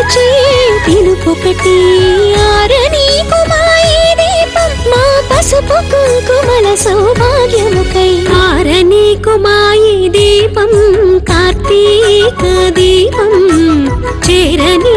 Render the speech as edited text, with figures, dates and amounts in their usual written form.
పిలిచే పిలుపొకటి ఆరని కుమాయి దీపం మా పసుపు కుంకుమల సౌభాగ్యముకై ఆరని కుమాయి దీపం కార్తీక దీపం చేరని